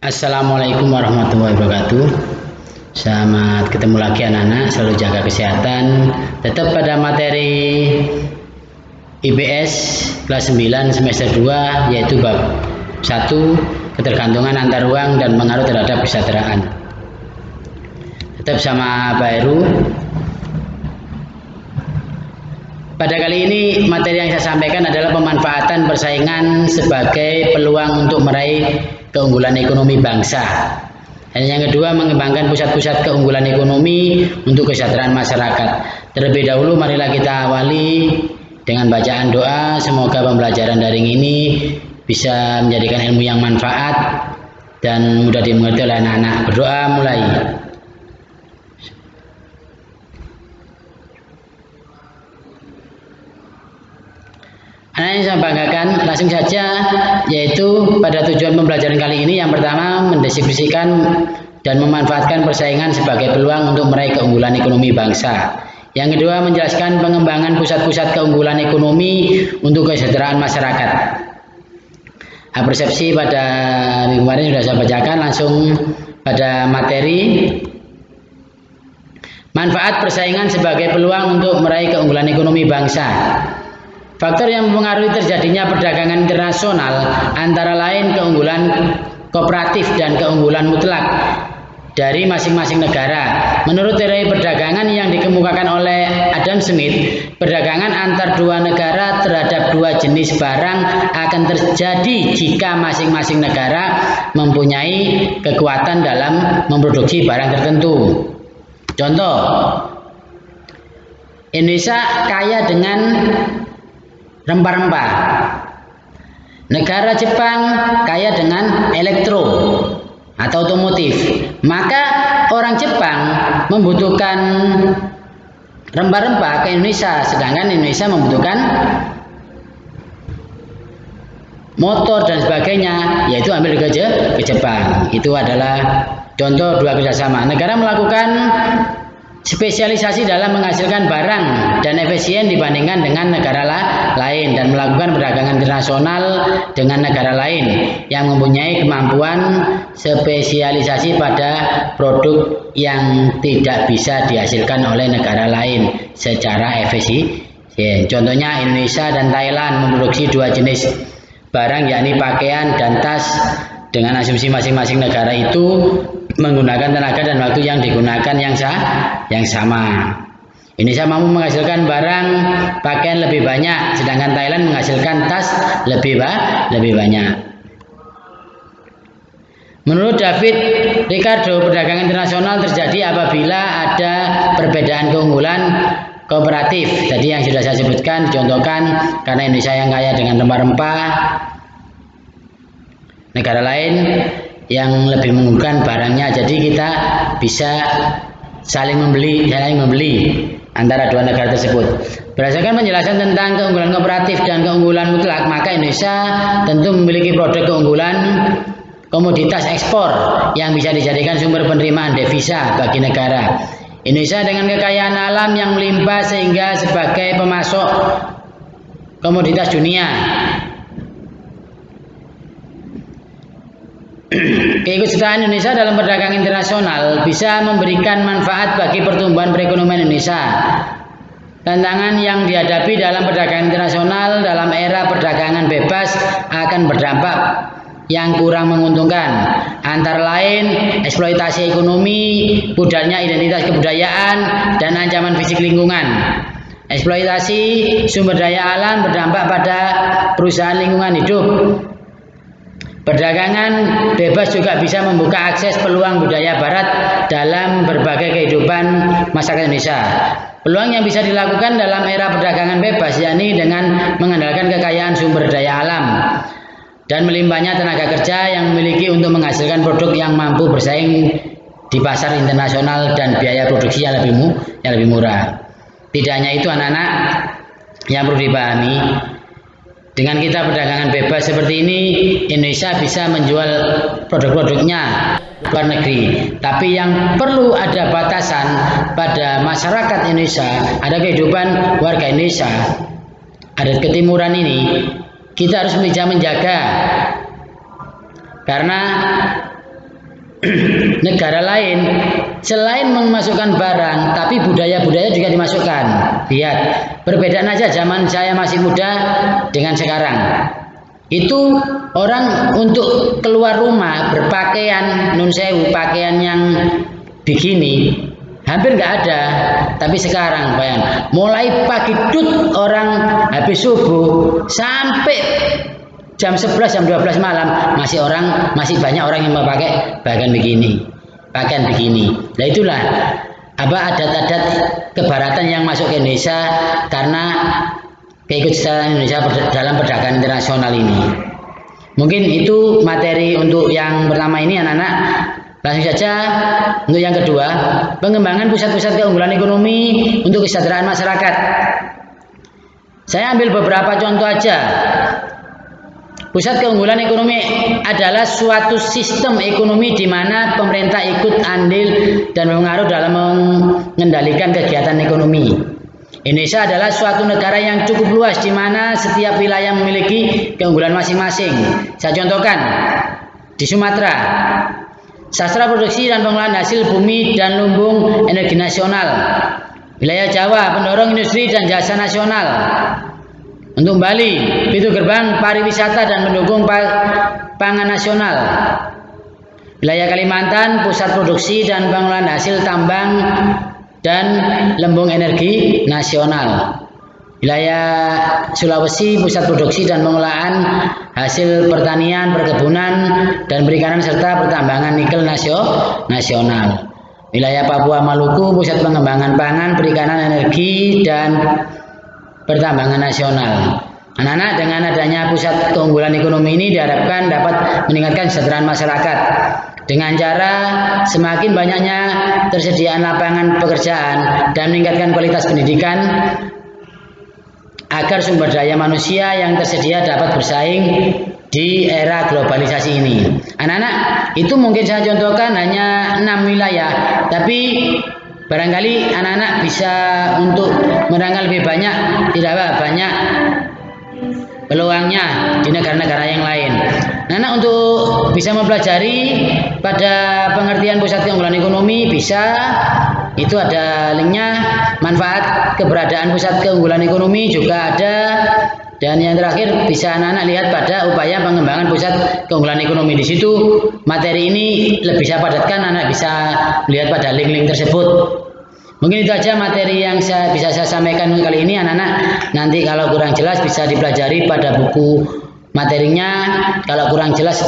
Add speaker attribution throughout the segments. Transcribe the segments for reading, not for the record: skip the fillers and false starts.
Speaker 1: Assalamualaikum warahmatullahi wabarakatuh. Selamat ketemu lagi anak-anak, selalu jaga kesehatan. Tetap pada materi IPS kelas 9 semester 2 yaitu bab 1 ketergantungan antar ruang dan pengaruh terhadap kesejahteraan. Tetap sama Pak Heru. Pada kali ini materi yang saya sampaikan adalah pemanfaatan persaingan sebagai peluang untuk meraih keunggulan ekonomi bangsa. Dan yang kedua, mengembangkan pusat-pusat keunggulan ekonomi untuk kesejahteraan masyarakat. Terlebih dahulu marilah kita awali dengan bacaan doa. Semoga pembelajaran daring ini bisa menjadikan ilmu yang manfaat dan mudah dimengerti oleh anak-anak. Berdoa mulai. Anak yang saya banggakan langsung saja, yaitu pada tujuan pembelajaran kali ini yang pertama mendeskripsikan dan memanfaatkan persaingan sebagai peluang untuk meraih keunggulan ekonomi bangsa. Yang kedua menjelaskan pengembangan pusat-pusat keunggulan ekonomi untuk kesejahteraan masyarakat. Persepsi pada minggu kemarin sudah saya bacakan, langsung pada materi manfaat persaingan sebagai peluang untuk meraih keunggulan ekonomi bangsa. Faktor yang mempengaruhi terjadinya perdagangan internasional antara lain keunggulan kooperatif dan keunggulan mutlak dari masing-masing negara. Menurut teori perdagangan yang dikemukakan oleh Adam Smith, perdagangan antar dua negara terhadap dua jenis barang akan terjadi jika masing-masing negara mempunyai kekuatan dalam memproduksi barang tertentu. Contoh, Indonesia kaya dengan rempah-rempah. Negara Jepang kaya dengan elektro atau otomotif. Maka orang Jepang membutuhkan rempah-rempah ke Indonesia, sedangkan Indonesia membutuhkan motor dan sebagainya, yaitu ambil ke Jepang. Itu adalah contoh dua kerjasama. Negara melakukan spesialisasi dalam menghasilkan barang dan efisien dibandingkan dengan negara lain dan melakukan perdagangan internasional dengan negara lain yang mempunyai kemampuan spesialisasi pada produk yang tidak bisa dihasilkan oleh negara lain secara efisien. Contohnya Indonesia dan Thailand memproduksi dua jenis barang yakni pakaian dan tas, dengan asumsi masing-masing negara itu menggunakan tenaga dan waktu yang digunakan yang sama. Indonesia mampu menghasilkan barang pakaian lebih banyak, sedangkan Thailand menghasilkan tas lebih banyak. Menurut David Ricardo, perdagangan internasional terjadi apabila ada perbedaan keunggulan kooperatif. Tadi yang sudah saya sebutkan, dicontohkan karena Indonesia yang kaya dengan rempah-rempah, negara lain yang lebih mengunggulkan barangnya, jadi kita bisa saling membeli antara dua negara tersebut. Berdasarkan penjelasan tentang keunggulan kooperatif dan keunggulan mutlak, maka Indonesia tentu memiliki produk keunggulan komoditas ekspor yang bisa dijadikan sumber penerimaan devisa bagi negara. Indonesia dengan kekayaan alam yang melimpah sehingga sebagai pemasok komoditas dunia. Keikutsertaan Indonesia dalam perdagangan internasional bisa memberikan manfaat bagi pertumbuhan perekonomian Indonesia. Tantangan yang dihadapi dalam perdagangan internasional dalam era perdagangan bebas akan berdampak yang kurang menguntungkan, antara lain eksploitasi ekonomi, pudarnya identitas kebudayaan, dan ancaman fisik lingkungan. Eksploitasi sumber daya alam berdampak pada perusahaan lingkungan hidup. Perdagangan bebas juga bisa membuka akses peluang budaya barat dalam berbagai kehidupan masyarakat Indonesia. Peluang yang bisa dilakukan dalam era perdagangan bebas yakni dengan mengandalkan kekayaan sumber daya alam dan melimpahnya tenaga kerja yang memiliki untuk menghasilkan produk yang mampu bersaing di pasar internasional dan biaya produksi yang lebih murah. Tidak hanya itu anak-anak yang perlu dipahami, dengan kita perdagangan bebas seperti ini, Indonesia bisa menjual produk-produknya luar negeri. Tapi yang perlu ada batasan pada masyarakat Indonesia, ada kehidupan warga Indonesia, adat ketimuran ini, kita harus bisa menjaga. Karena negara lain, selain memasukkan barang, tapi budaya-budaya juga dimasukkan. Lihat, perbedaan aja zaman saya masih muda dengan sekarang. Itu orang untuk keluar rumah berpakaian nun sewu, pakaian yang bikini hampir nggak ada. Tapi sekarang bayang, mulai pagi dut orang habis subuh sampai jam 11 jam 12 malam masih banyak orang yang memakai pakaian bikini. Nah itulah adat-adat kebaratan yang masuk ke Indonesia karena keikutsertaan Indonesia dalam perdagangan internasional ini. Mungkin itu materi untuk yang pertama ini anak-anak. Langsung saja untuk yang kedua, pengembangan pusat-pusat keunggulan ekonomi untuk kesejahteraan masyarakat. Saya ambil beberapa contoh aja. Pusat keunggulan ekonomi adalah suatu sistem ekonomi di mana pemerintah ikut andil dan berpengaruh dalam mengendalikan kegiatan ekonomi. Indonesia adalah suatu negara yang cukup luas di mana setiap wilayah memiliki keunggulan masing-masing. Saya contohkan di Sumatera, sastra produksi dan pengelolaan hasil bumi dan lumbung energi nasional. Wilayah Jawa, pendorong industri dan jasa nasional. Untuk Bali, pintu gerbang pariwisata dan mendukung pangan nasional. Wilayah Kalimantan, pusat produksi dan pengelolaan hasil tambang dan lembung energi nasional. Wilayah Sulawesi, pusat produksi dan pengelolaan hasil pertanian, perkebunan, dan perikanan serta pertambangan nikel nasional. Wilayah Papua Maluku, pusat pengembangan pangan, perikanan, energi, dan pertambangan nasional. Anak-anak, dengan adanya pusat keunggulan ekonomi ini diharapkan dapat meningkatkan kesejahteraan masyarakat dengan cara semakin banyaknya tersediaan lapangan pekerjaan dan meningkatkan kualitas pendidikan agar sumber daya manusia yang tersedia dapat bersaing di era globalisasi ini. Anak-anak, itu mungkin saya contohkan hanya 6 wilayah, tapi barangkali anak-anak bisa untuk merangkul lebih banyak, tidak banyak peluangnya di negara-negara yang lain. Anak-anak untuk bisa mempelajari pada pengertian pusat keunggulan ekonomi bisa, itu ada linknya. Manfaat keberadaan pusat keunggulan ekonomi juga ada. Dan yang terakhir bisa anak-anak lihat pada upaya pengembangan pusat keunggulan ekonomi. Di situ materi ini lebih saya padatkan, anak bisa melihat pada link-link tersebut. Mungkin itu aja materi yang bisa saya sampaikan kali ini anak-anak. Nanti kalau kurang jelas bisa dipelajari pada buku materinya. Kalau kurang jelas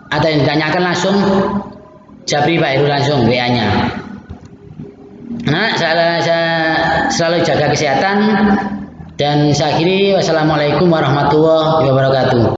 Speaker 1: atau yang ditanyakan langsung Jabri Pak Heru langsung WA-nya. Nah, saya selalu jaga kesehatan dan saya akhiri. Wassalamualaikum warahmatullahi wabarakatuh.